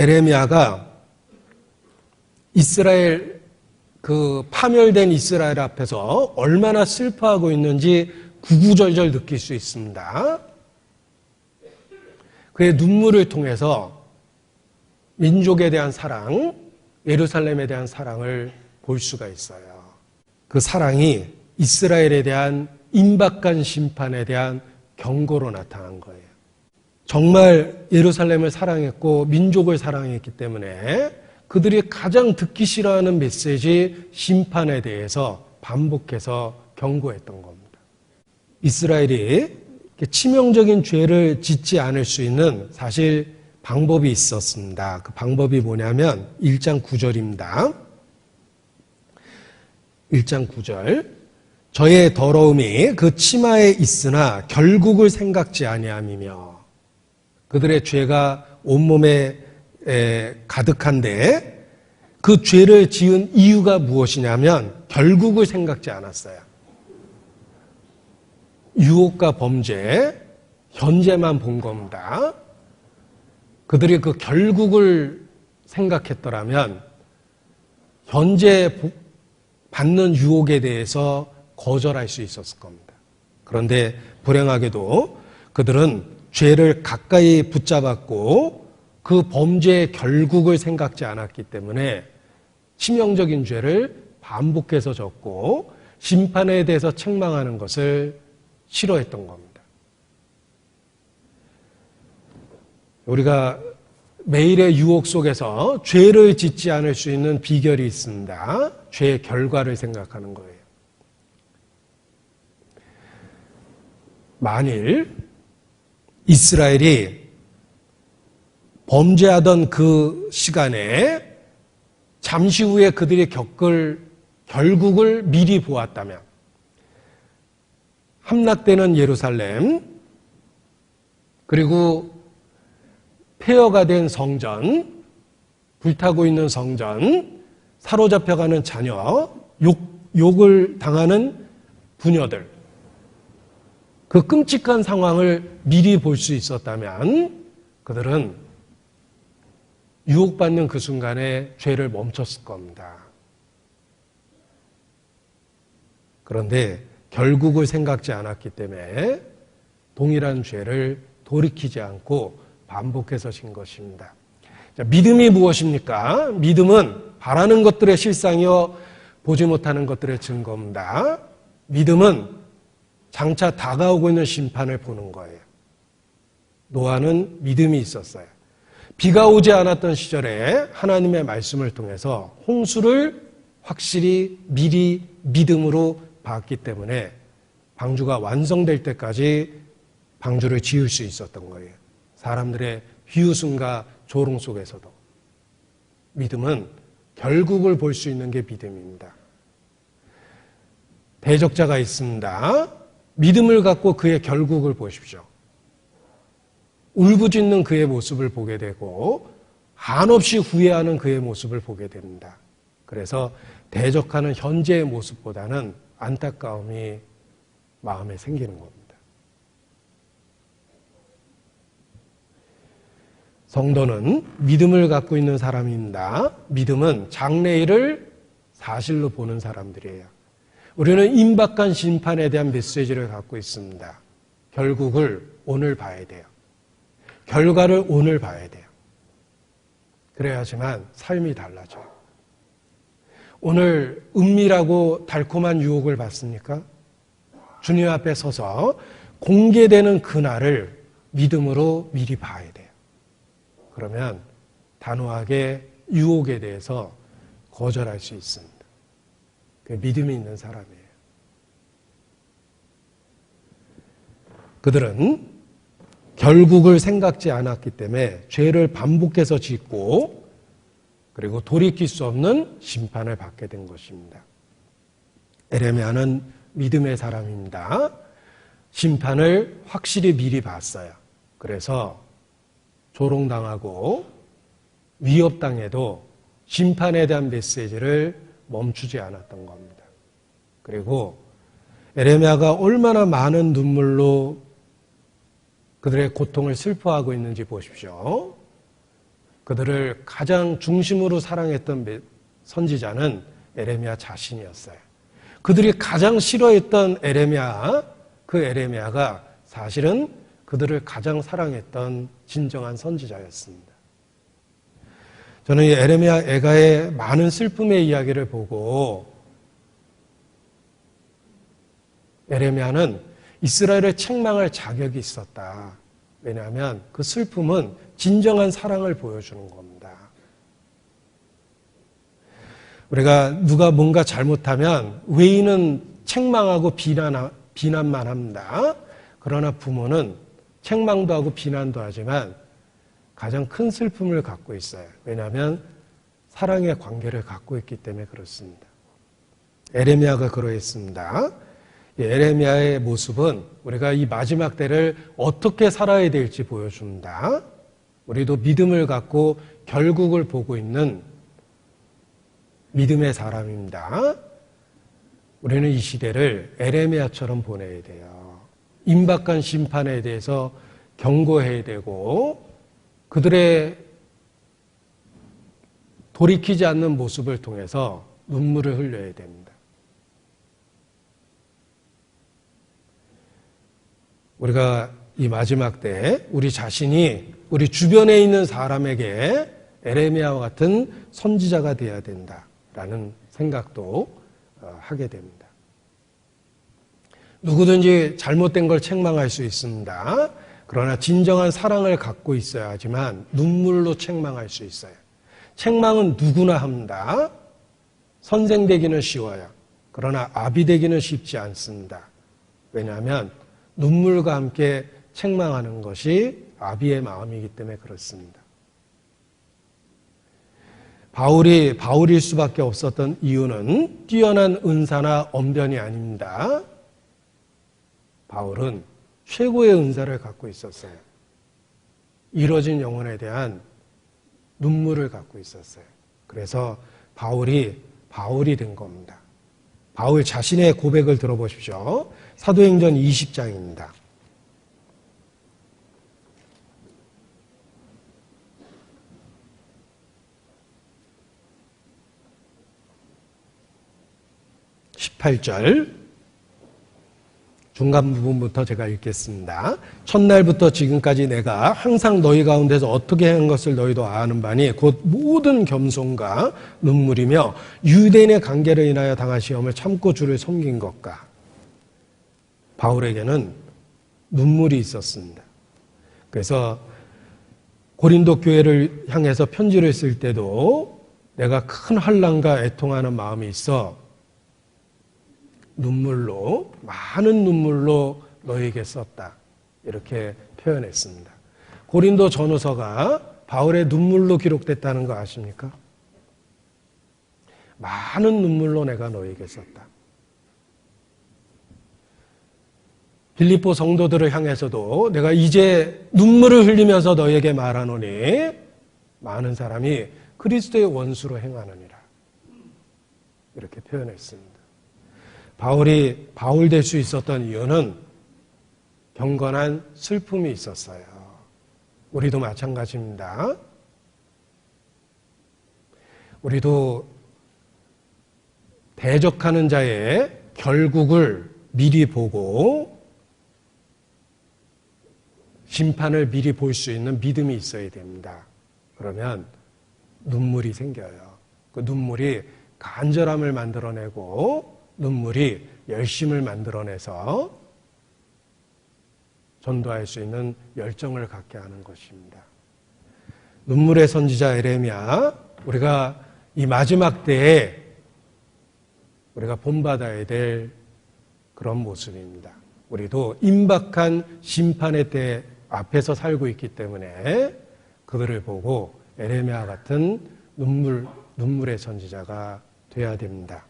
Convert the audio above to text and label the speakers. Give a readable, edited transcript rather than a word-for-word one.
Speaker 1: 에레미야가 이스라엘 파멸된 이스라엘 앞에서 얼마나 슬퍼하고 있는지 구구절절 느낄 수 있습니다. 그의 눈물을 통해서 민족에 대한 사랑, 예루살렘에 대한 사랑을 볼 수가 있어요. 그 사랑이 이스라엘에 대한 임박한 심판에 대한 경고로 나타난 거예요. 정말 예루살렘을 사랑했고 민족을 사랑했기 때문에 그들이 가장 듣기 싫어하는 메시지 심판에 대해서 반복해서 경고했던 겁니다. 이스라엘이 치명적인 죄를 짓지 않을 수 있는 사실 방법이 있었습니다. 그 방법이 뭐냐면 1장 9절입니다. 1장 9절. 저의 더러움이 그 치마에 있으나 결국을 생각지 아니함이며 그들의 죄가 온몸에 가득한데 그 죄를 지은 이유가 무엇이냐면 결국을 생각지 않았어요. 유혹과 범죄, 현재만 본 겁니다. 그들이 그 결국을 생각했더라면 현재 받는 유혹에 대해서 거절할 수 있었을 겁니다. 그런데 불행하게도 그들은 죄를 가까이 붙잡았고 그 범죄의 결국을 생각지 않았기 때문에 치명적인 죄를 반복해서 졌고 심판에 대해서 책망하는 것을 싫어했던 겁니다. 우리가 매일의 유혹 속에서 죄를 짓지 않을 수 있는 비결이 있습니다. 죄의 결과를 생각하는 거예요. 만일 이스라엘이 범죄하던 그 시간에 잠시 후에 그들이 겪을 결국을 미리 보았다면 함락되는 예루살렘 그리고 폐허가 된 성전, 불타고 있는 성전, 사로잡혀가는 자녀, 욕을 당하는 부녀들 그 끔찍한 상황을 미리 볼 수 있었다면 그들은 유혹받는 그 순간에 죄를 멈췄을 겁니다. 그런데 결국을 생각지 않았기 때문에 동일한 죄를 돌이키지 않고 반복해서 진 것입니다. 자, 믿음이 무엇입니까? 믿음은 바라는 것들의 실상이요 보지 못하는 것들의 증거입니다. 믿음은 장차 다가오고 있는 심판을 보는 거예요. 노아는 믿음이 있었어요. 비가 오지 않았던 시절에 하나님의 말씀을 통해서 홍수를 확실히 미리 믿음으로 봤기 때문에 방주가 완성될 때까지 방주를 지을 수 있었던 거예요. 사람들의 비웃음과 조롱 속에서도. 믿음은 결국을 볼 수 있는 게 믿음입니다. 대적자가 있습니다. 믿음을 갖고 그의 결국을 보십시오. 울부짖는 그의 모습을 보게 되고 한없이 후회하는 그의 모습을 보게 됩니다. 그래서 대적하는 현재의 모습보다는 안타까움이 마음에 생기는 겁니다. 성도는 믿음을 갖고 있는 사람입니다. 믿음은 장래일을 사실로 보는 사람들이에요. 우리는 임박한 심판에 대한 메시지를 갖고 있습니다. 결국을 오늘 봐야 돼요. 결과를 오늘 봐야 돼요. 그래야지만 삶이 달라져요. 오늘 은밀하고 달콤한 유혹을 받습니까? 주님 앞에 서서 공개되는 그날을 믿음으로 미리 봐야 돼요. 그러면 단호하게 유혹에 대해서 거절할 수 있습니다. 그 믿음이 있는 사람이에요. 그들은 결국을 생각지 않았기 때문에 죄를 반복해서 짓고 그리고 돌이킬 수 없는 심판을 받게 된 것입니다. 에레미야는 믿음의 사람입니다. 심판을 확실히 미리 봤어요. 그래서 조롱당하고 위협당해도 심판에 대한 메시지를 멈추지 않았던 겁니다. 그리고 에레미야가 얼마나 많은 눈물로 그들의 고통을 슬퍼하고 있는지 보십시오. 그들을 가장 중심으로 사랑했던 선지자는 에레미야 자신이었어요. 그들이 가장 싫어했던 에레미야, 그 에레미야가 사실은 그들을 가장 사랑했던 진정한 선지자였습니다. 저는 이 에레미야 애가의 많은 슬픔의 이야기를 보고 에레미야는 이스라엘을 책망할 자격이 있었다. 왜냐하면 그 슬픔은 진정한 사랑을 보여주는 겁니다. 우리가 누가 뭔가 잘못하면 외인은 책망하고 비난만 합니다. 그러나 부모는 책망도 하고 비난도 하지만 가장 큰 슬픔을 갖고 있어요. 왜냐하면 사랑의 관계를 갖고 있기 때문에 그렇습니다. 에레미야가 그러했습니다. 에레미야의 모습은 우리가 이 마지막 때를 어떻게 살아야 될지 보여줍니다. 우리도 믿음을 갖고 결국을 보고 있는 믿음의 사람입니다. 우리는 이 시대를 에레미야처럼 보내야 돼요. 임박한 심판에 대해서 경고해야 되고 그들의 돌이키지 않는 모습을 통해서 눈물을 흘려야 됩니다. 우리가 이 마지막 때 우리 자신이 우리 주변에 있는 사람에게 에레미야와 같은 선지자가 되어야 된다라는 생각도 하게 됩니다. 누구든지 잘못된 걸 책망할 수 있습니다. 그러나 진정한 사랑을 갖고 있어야 하지만 눈물로 책망할 수 있어요. 책망은 누구나 합니다. 선생 되기는 쉬워요. 그러나 아비 되기는 쉽지 않습니다. 왜냐하면 눈물과 함께 책망하는 것이 아비의 마음이기 때문에 그렇습니다. 바울일 수밖에 없었던 이유는 뛰어난 은사나 언변이 아닙니다. 바울은 최고의 은사를 갖고 있었어요. 이뤄진 영혼에 대한 눈물을 갖고 있었어요. 그래서 바울이 된 겁니다. 바울 자신의 고백을 들어보십시오. 사도행전 20장입니다. (18절) 중간 부분부터 제가 읽겠습니다. 첫날부터 지금까지 내가 항상 너희 가운데서 어떻게 한 것을 너희도 아는 바니 곧 모든 겸손과 눈물이며 유대인의 관계를 인하여 당한 시험을 참고 주를 섬긴 것과. 바울에게는 눈물이 있었습니다. 그래서 고린도 교회를 향해서 편지를 쓸 때도 내가 큰 환난과 애통하는 마음이 있어 많은 눈물로 너에게 썼다. 이렇게 표현했습니다. 고린도 전후서가 바울의 눈물로 기록됐다는 거 아십니까? 많은 눈물로 내가 너에게 썼다. 빌립보 성도들을 향해서도 내가 이제 눈물을 흘리면서 너에게 말하노니 많은 사람이 그리스도의 원수로 행하느니라. 이렇게 표현했습니다. 바울 될 수 있었던 이유는 경건한 슬픔이 있었어요. 우리도 마찬가지입니다. 우리도 대적하는 자의 결국을 미리 보고 심판을 미리 볼 수 있는 믿음이 있어야 됩니다. 그러면 눈물이 생겨요. 그 눈물이 간절함을 만들어내고 눈물이 열심을 만들어내서 전도할 수 있는 열정을 갖게 하는 것입니다. 눈물의 선지자 에레미야, 우리가 이 마지막 때에 우리가 본받아야 될 그런 모습입니다. 우리도 임박한 심판의 때 앞에서 살고 있기 때문에 그들을 보고 에레미야 같은 눈물의 선지자가 되어야 됩니다.